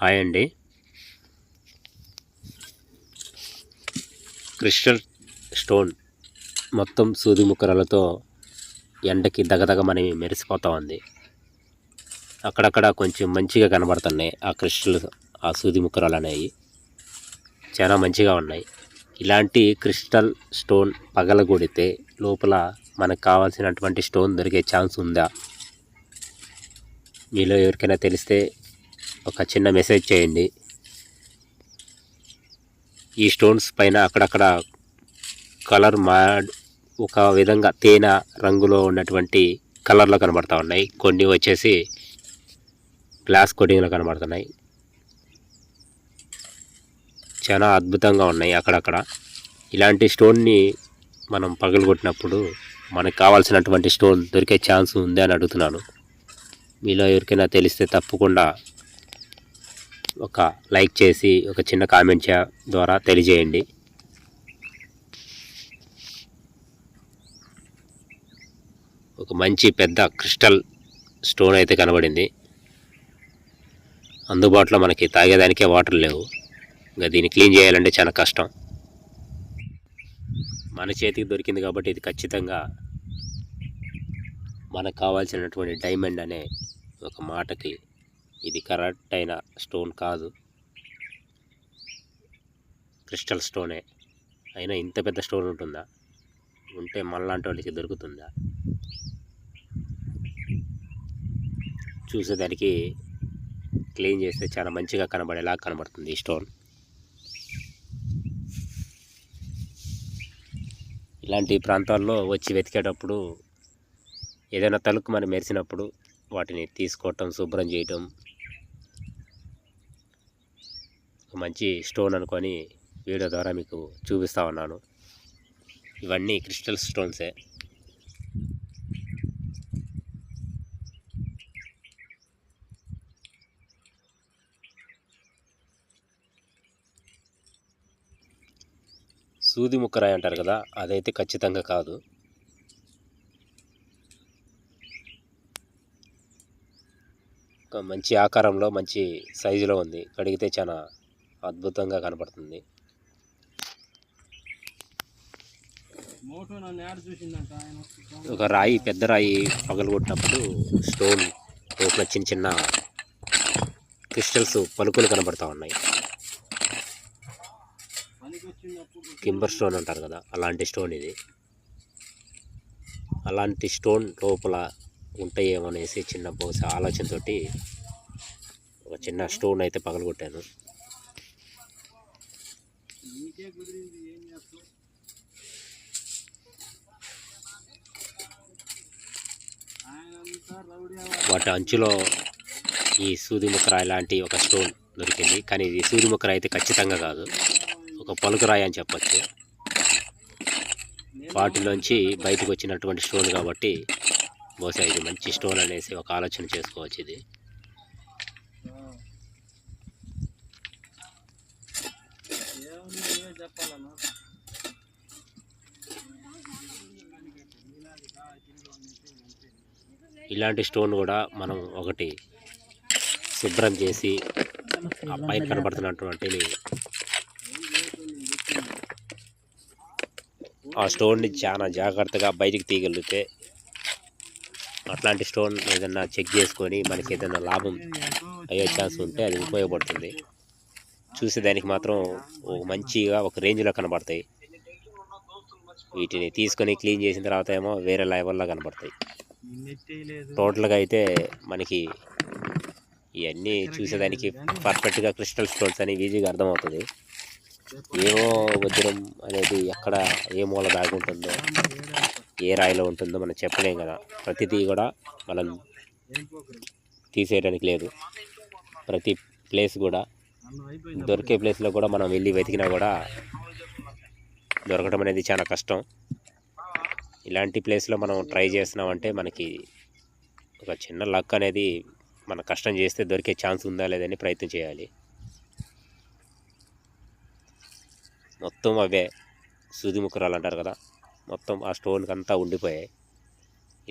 Hi అండి. Crystal stone మొత్తం సూది ముక్కరాలతో ఎండకి దగదగమని మెరిసిపోతూ ఉంది. అక్కడక్కడ కొంచెం మంచిగా కనబడుతున్నాయి ఆ క్రిస్టల్, ఆ సూది ముక్కరాలు అనేవి చాలా మంచిగా ఉన్నాయి. ఇలాంటి క్రిస్టల్ స్టోన్ పగలగొడితే లోపల మనకు కావాల్సినటువంటి స్టోన్ దొరికే ఛాన్స్ ఉందా? మీలో ఎవరికైనా తెలిస్తే ఒక చిన్న మెసేజ్ చేయండి. ఈ స్టోన్స్ పైన అక్కడక్కడ కలర్ ఒక విధంగా తేనె రంగులో ఉన్నటువంటి కలర్లో కనబడతా ఉన్నాయి. కొన్ని వచ్చేసి గ్లాస్ కోటింగ్లో కనబడుతున్నాయి. చాలా అద్భుతంగా ఉన్నాయి అక్కడక్కడ. ఇలాంటి స్టోన్ని మనం పగలగొట్టినప్పుడు మనకు కావాల్సినటువంటి స్టోన్ దొరికే ఛాన్స్ ఉంది అని అడుగుతున్నాను. మీలో ఎవరికైనా తెలిస్తే తప్పకుండా ఒక లైక్ చేసి ఒక చిన్న కామెంట్ ద్వారా తెలియజేయండి. ఒక మంచి పెద్ద క్రిస్టల్ స్టోన్ అయితే కనబడింది. అందుబాటులో మనకి తాగేదానికే వాటర్ లేవు. ఇంకా దీన్ని క్లీన్ చేయాలంటే చాలా కష్టం. మన చేతికి దొరికింది కాబట్టి ఇది ఖచ్చితంగా మనకు కావాల్సినటువంటి డైమండ్ అనే ఒక మాటకి ఇది కరెక్ట్ అయిన స్టోన్ కాదు, క్రిస్టల్ స్టోనే. అయినా ఇంత పెద్ద స్టోన్ ఉంటుందా? ఉంటే మనలాంటి వాళ్ళకి దొరుకుతుందా? చూసేదానికి క్లీన్ చేస్తే చాలా మంచిగా కనబడేలా కనబడుతుంది ఈ స్టోన్. ఇలాంటి ప్రాంతాల్లో వచ్చి వెతికేటప్పుడు ఏదైనా తలుకు మనం మెరిసినప్పుడు వాటిని తీసుకోవటం, శుభ్రం చేయటం, మంచి స్టోన్ అనుకొని వీడియో ద్వారా మీకు చూపిస్తూ ఉన్నాను. ఇవన్నీ క్రిస్టల్ స్టోన్సే. సూది ముక్కరాయి అంటారు కదా, అదైతే ఖచ్చితంగా కాదు. ఒక మంచి ఆకారంలో మంచి సైజులో ఉంది. కడిగితే చాలా అద్భుతంగా కనపడుతుంది. ఒక రాయి, పెద్ద రాయి పగలగొట్టినప్పుడు స్టోన్ లోపల చిన్న చిన్న క్రిస్టల్స్ పలుకులు కనబడతా ఉన్నాయి. కింబర్ స్టోన్ అంటారు కదా, అలాంటి స్టోన్ ఇది. అలాంటి స్టోన్ లోపల ఉంటాయేమనేసి చిన్న బహుశా ఆలోచనతోటి ఒక చిన్న స్టోన్ అయితే పగలగొట్టాను. వాటి అంచులో ఈ సూది ముక్కరాయి లాంటి ఒక స్టోన్ దొరికింది. కానీ ఇది సూది ముక్కరాయి అయితే ఖచ్చితంగా కాదు, ఒక పలుకురాయి అని చెప్పచ్చు. వాటిలోంచి బయటకు వచ్చినటువంటి స్టోన్ కాబట్టి బహుశా ఇది మంచి స్టోన్ అనేసి ఒక ఆలోచన చేసుకోవచ్చు. ఇది ఇలాంటి స్టోన్ కూడా మనం ఒకటి శుభ్రం చేసి ఆ పైన కనబడుతున్నటువంటి ఆ స్టోన్ని చాలా జాగ్రత్తగా బయటికి తీయగలిగితే, అట్లాంటి స్టోన్ ఏదన్నా చెక్ చేసుకొని మనకి ఏదైనా లాభం అయ్యే ఛాన్స్ ఉంటే అది ఉపయోగపడుతుంది. చూసేదానికి మాత్రం మంచిగా ఒక రేంజ్లో కనబడతాయి. వీటిని తీసుకొని క్లీన్ చేసిన తర్వాత ఏమో వేరే లెవెల్లో కనబడతాయి. టోటల్గా అయితే మనకి ఇవన్నీ చూసేదానికి పర్ఫెక్ట్గా క్రిస్టల్ స్టోన్స్ అని ఈజీగా అర్థమవుతుంది. ఏమో వజ్రం అనేది ఎక్కడ ఏ మూల దాగి ఉంటుందో, ఏ రాయిలో ఉంటుందో మనం చెప్పలేం కదా. ప్రతిదీ కూడా మనం తీసేయడానికి లేదు. ప్రతి ప్లేస్ కూడా దొరికే ప్లేస్లో కూడా మనం వెళ్ళి వెతికినా కూడా దొరకడం అనేది చాలా కష్టం. ఇలాంటి ప్లేస్లో మనం ట్రై చేస్తున్నామంటే మనకి ఒక చిన్న లక్ అనేది, మన కష్టం చేస్తే దొరికే ఛాన్స్ ఉందా లేదని ప్రయత్నం చేయాలి. మొత్తం అవే సూది ముక్కరాలు అంటారు కదా, మొత్తం ఆ స్టోన్కి అంతా ఉండిపోయాయి.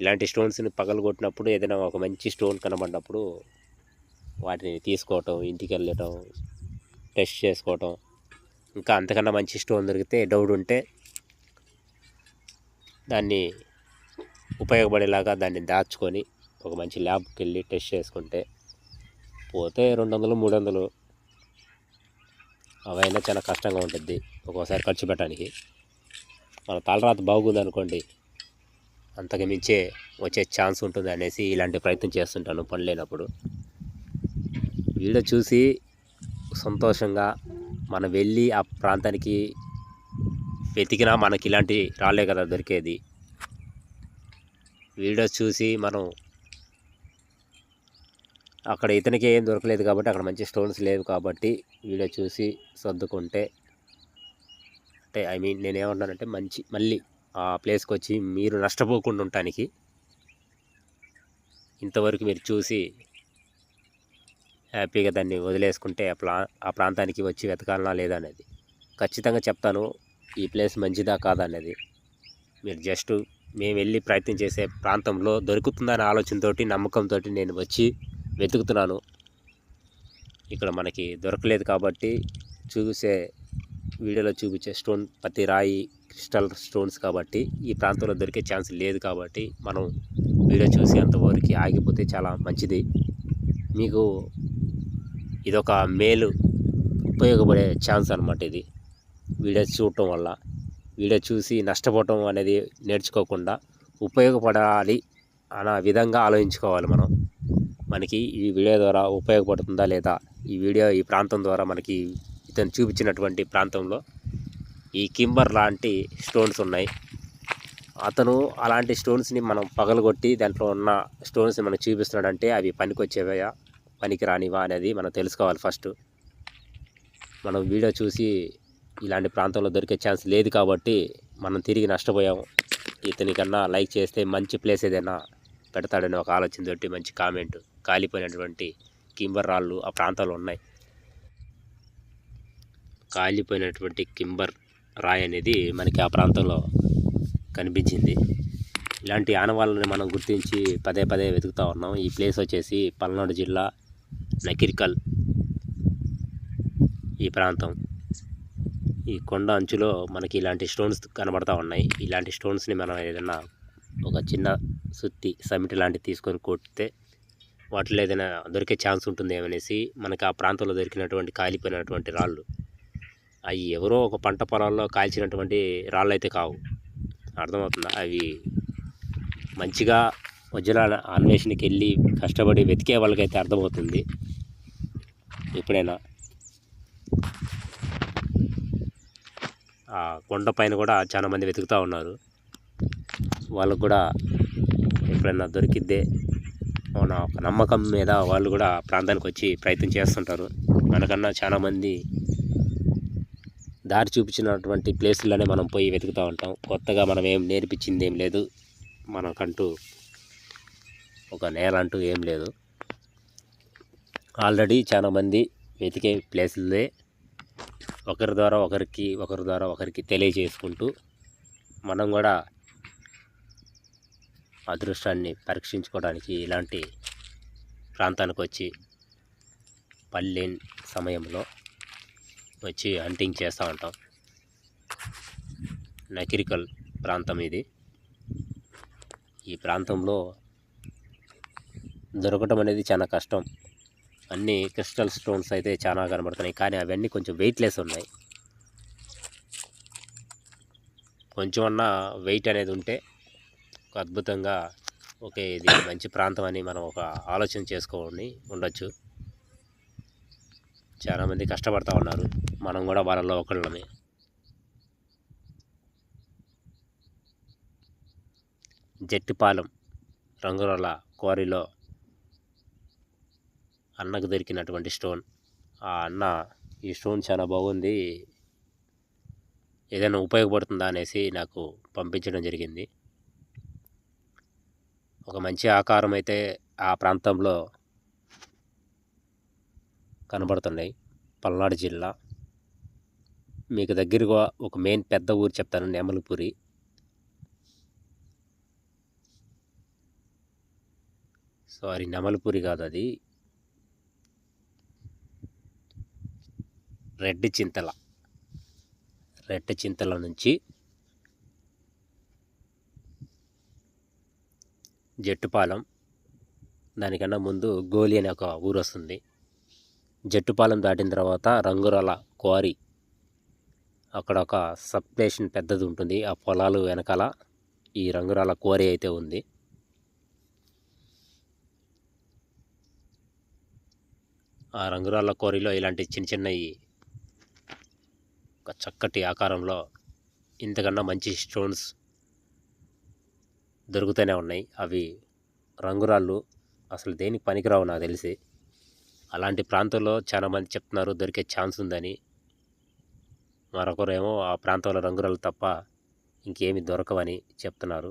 ఇలాంటి స్టోన్స్ని పగలగొట్టినప్పుడు ఏదైనా ఒక మంచి స్టోన్ కనబడినప్పుడు వాటిని తీసుకోవటం, ఇంటికి వెళ్ళటం, టెస్ట్ చేసుకోవటం. ఇంకా అంతకన్నా మంచి స్టోన్ దొరికితే డౌట్ ఉంటే దాన్ని ఉపయోగపడేలాగా దాన్ని దాచుకొని ఒక మంచి ల్యాబ్కి వెళ్ళి టెస్ట్ చేసుకుంటే పోతే 200, 300 అవైనా చాలా కష్టంగా ఉంటుంది ఒక్కోసారి ఖర్చు పెట్టడానికి. మన తలరాత బాగుంది అనుకోండి, అంతకు మించే వచ్చే ఛాన్స్ ఉంటుంది అనేసి ఇలాంటి ప్రయత్నం చేస్తుంటాను పని లేనప్పుడు. వీడియో చూసి సంతోషంగా మనం వెళ్ళి ఆ ప్రాంతానికి వెతికినా మనకి ఇలాంటి రాలే కదా దొరికేది. వీడియో చూసి మనం అక్కడ ఇతనికి ఏం దొరకలేదు కాబట్టి, అక్కడ మంచి స్టోన్స్ లేవు కాబట్టి వీడియో చూసి సర్దుకుంటే, అంటే నేనేమంటానంటే మళ్ళీ ఆ ప్లేస్కి వచ్చి మీరు నష్టపోకుండా ఉండటానికి ఇంతవరకు మీరు చూసి హ్యాపీగా దాన్ని వదిలేసుకుంటే ఆ ప్రాంతానికి వచ్చి వెతకాలనా లేదా అనేది ఖచ్చితంగా చెప్తాను. ఈ ప్లేస్ మంచిదా కాదా అనేది మీరు జస్ట్ మేము వెళ్ళి ప్రయత్నం చేసే ప్రాంతంలో దొరుకుతుందనే ఆలోచనతో, నమ్మకంతో నేను వచ్చి వెతుకుతున్నాను. ఇక్కడ మనకి దొరకలేదు కాబట్టి వీడియోలో చూపించే స్టోన్ ప్రతి రాయి క్రిస్టల్ స్టోన్స్ కాబట్టి ఈ ప్రాంతంలో దొరికే ఛాన్స్ లేదు కాబట్టి మనం వీడియో చూసి అంతవరకు ఆగిపోతే చాలా మంచిది. మీకు ఇదొక మేలు ఉపయోగపడే ఛాన్స్ అన్నమాట. ఇది వీడియో చూడటం వల్ల, వీడియో చూసి నష్టపోవటం అనేది నేర్చుకోకుండా ఉపయోగపడాలి అన్న విధంగా ఆలోచించుకోవాలి మనం. మనకి ఈ వీడియో ద్వారా ఉపయోగపడుతుందా లేదా, ఈ ప్రాంతం ద్వారా మనకి ఇతను చూపించినటువంటి ప్రాంతంలో ఈ కింబర్ లాంటి స్టోన్స్ ఉన్నాయి. అతను అలాంటి స్టోన్స్ని మనం పగలగొట్టి దాంట్లో ఉన్న స్టోన్స్ని మనకు చూపిస్తున్నాడంటే అవి పనికొచ్చేవా పనికి రానివా అనేది మనం తెలుసుకోవాలి ఫస్ట్. మనం వీడియో చూసి ఇలాంటి ప్రాంతంలో దొరికే ఛాన్స్ లేదు కాబట్టి మనం తిరిగి నష్టపోయాము. ఇతనికన్నా లైక్ చేస్తే మంచి ప్లేస్ ఏదైనా పెడతాడని ఒక ఆలోచనతోటి మంచి కామెంట్. కాలిపోయినటువంటి కింబర్ రాళ్ళు ఆ ప్రాంతాల్లో ఉన్నాయి. కాలిపోయినటువంటి కింబర్ రాయి అనేది మనకి ఆ ప్రాంతంలో కనిపించింది. ఇలాంటి ఆనవాళ్ళని మనం గుర్తించి పదే వెతుకుతూ ఉన్నాం. ఈ ప్లేస్ వచ్చేసి పల్నాడు జిల్లా నకిరికల్ ఈ ప్రాంతం. ఈ కొండ అంచులో మనకి ఇలాంటి స్టోన్స్ కనబడతా ఉన్నాయి. ఇలాంటి స్టోన్స్ని మనం ఏదైనా ఒక చిన్న సుత్తి సమిటి లాంటివి తీసుకొని కొడితే వాటిలో ఏదైనా దొరికే ఛాన్స్ ఉంటుంది ఏమనేసి మనకి ఆ ప్రాంతంలో దొరికినటువంటి కాలిపోయినటువంటి రాళ్ళు అవి ఎవరో ఒక పంట పొలాల్లో కాల్చినటువంటి రాళ్ళు అయితే కావు. అర్థమవుతుందా? అవి మంచిగా వజ్రాల అన్వేషణకి వెళ్ళి కష్టపడి వెతికే వాళ్ళకైతే అర్థమవుతుంది. ఎప్పుడైనా ఆ కొండ పైన కూడా చాలామంది వెతుకుతూ ఉన్నారు. వాళ్ళకు కూడా ఎప్పుడైనా దొరికిద్దే మన ఒక నమ్మకం మీద వాళ్ళు కూడా ప్రాంతానికి వచ్చి ప్రయత్నం చేస్తుంటారు. మనకన్నా చాలామంది దారి చూపించినటువంటి ప్లేసుల్లోనే మనం పోయి వెతుకుతూ ఉంటాం. కొత్తగా మనం ఏం నేర్పించింది ఏం లేదు, మనకంటూ ఒక నేల అంటూ ఏం లేదు. ఆల్రెడీ చాలామంది వెతికే ప్లేసులే ఒకరి ద్వారా ఒకరికి తెలియజేసుకుంటూ మనం కూడా అదృష్టాన్ని పరీక్షించుకోవడానికి ఇలాంటి ప్రాంతానికి వచ్చి పల్లె సమయంలో వచ్చి హంటింగ్ చేస్తూ ఉంటాం. నకిరికల్ ప్రాంతం ఇది. ఈ ప్రాంతంలో దొరకటం అనేది చాలా కష్టం. అన్ని క్రిస్టల్ స్టోన్స్ అయితే చాలా కనబడుతున్నాయి, కానీ అవన్నీ కొంచెం వెయిట్లెస్ ఉన్నాయి. కొంచెం అన్నా వెయిట్ అనేది ఉంటే ఒక అద్భుతంగా ఓకే ఇది మంచి ప్రాంతం అని మనం ఒక ఆలోచన చేసుకొని ఉండొచ్చు. చాలామంది కష్టపడుతూ ఉన్నారు, మనం కూడా వాళ్ళలో ఒకళ్ళమే. జట్టిపాలెం రంగుల క్వారీలో అన్నకు దొరికినటువంటి స్టోన్. ఆ అన్న ఈ స్టోన్ చాలా బాగుంది, ఏదైనా ఉపయోగపడుతుందా అనేసి నాకు పంపించడం జరిగింది. ఒక మంచి ఆకారం అయితే ఆ ప్రాంతంలో కనబడుతున్నాయి. పల్నాడు జిల్లా మీకు దగ్గరగా ఒక మెయిన్ పెద్ద ఊరు చెప్తాను, నెమలిపురి. సారీ, నెమలిపురి కాదు, అది రెడ్ చింతల నుంచి జట్టుపాలెం, దానికన్నా ముందు గోలి అనే ఒక ఊరు వస్తుంది. జట్టుపాలెం దాటిన తర్వాత రంగురాల క్వారీ, అక్కడ ఒక సబ్ స్టేషన్ పెద్దది ఉంటుంది. ఆ పొలాలు వెనకాల ఈ రంగురాల క్వారీ అయితే ఉంది. ఆ రంగురాల క్వారీలో ఇలాంటి చిన్నవి ఒక చక్కటి ఆకారంలో ఇంతకన్నా మంచి స్టోన్స్ దొరుకుతూనే ఉన్నాయి. అవి రంగురాళ్ళు అసలు దేనికి పనికిరావు నాకు తెలిసి. అలాంటి ప్రాంతంలో చాలామంది చెప్తున్నారు దొరికే ఛాన్స్ ఉందని. మరొకరేమో ఆ ప్రాంతంలో రంగురాళ్ళు తప్ప ఇంకేమి దొరకవని చెప్తున్నారు.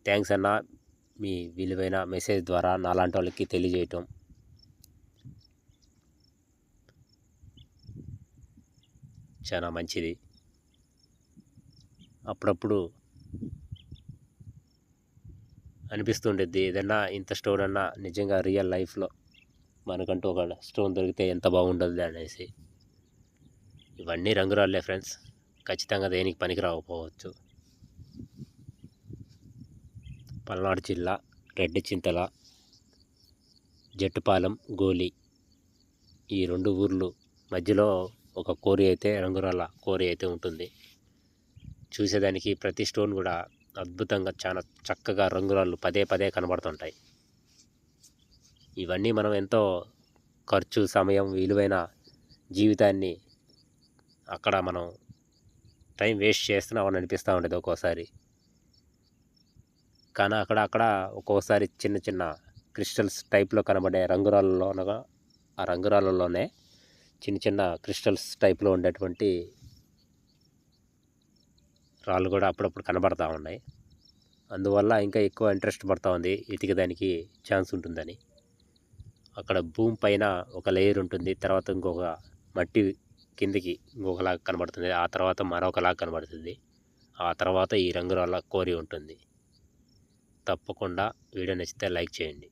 థ్యాంక్స్ అన్న, మీ విలువైన మెసేజ్ ద్వారా నాలాంటి వాళ్ళకి తెలియజేయటం. చాలా మంచిది. అప్పుడప్పుడు అనిపిస్తుండేది ఏదన్నా ఇంత స్టోన్ అన్నా నిజంగా రియల్ లైఫ్లో మనకంటూ ఒక స్టోన్ దొరికితే ఎంత బాగుండదు అనేసి. ఇవన్నీ రంగురాళ్ళే ఫ్రెండ్స్, ఖచ్చితంగా దేనికి పనికి రాకపోవచ్చు. పల్నాడు జిల్లా రెడ్ చింతల, జట్టుపాలెం, గోలి, ఈ 2 ఊర్లు మధ్యలో ఒక కోరి అయితే, రంగురాళ్ళ కోరి అయితే ఉంటుంది. చూసేదానికి ప్రతి స్టోన్ కూడా అద్భుతంగా చాలా చక్కగా రంగురాళ్ళు పదే కనబడుతుంటాయి. ఇవన్నీ మనం ఎంతో ఖర్చు, సమయం, విలువైన జీవితాన్ని అక్కడ మనం టైం వేస్ట్ చేస్తున్నామని అనిపిస్తూ ఉండేది ఒక్కోసారి. కానీ అక్కడ ఒక్కోసారి చిన్న క్రిస్టల్స్ టైప్లో కనబడే రంగురాళ్ళలోనగా, ఆ రంగురాళ్ళలోనే చిన్న క్రిస్టల్స్ టైప్లో ఉండేటువంటి రాళ్ళు కూడా అప్పుడప్పుడు కనబడతా ఉన్నాయి. అందువల్ల ఇంకా ఎక్కువ ఇంట్రెస్ట్ పడుతూ ఉంది, దానికి ఛాన్స్ ఉంటుందని. అక్కడ భూమి పైన ఒక లేయర్ ఉంటుంది, తర్వాత ఇంకొక మట్టి కిందికి ఇంకొకలాగా కనబడుతుంది, ఆ తర్వాత మరొకలాగా కనబడుతుంది, ఆ తర్వాత ఈ రంగురాళ్ళ కోరి ఉంటుంది. తప్పకుండా వీడియో నచ్చితే లైక్ చేయండి.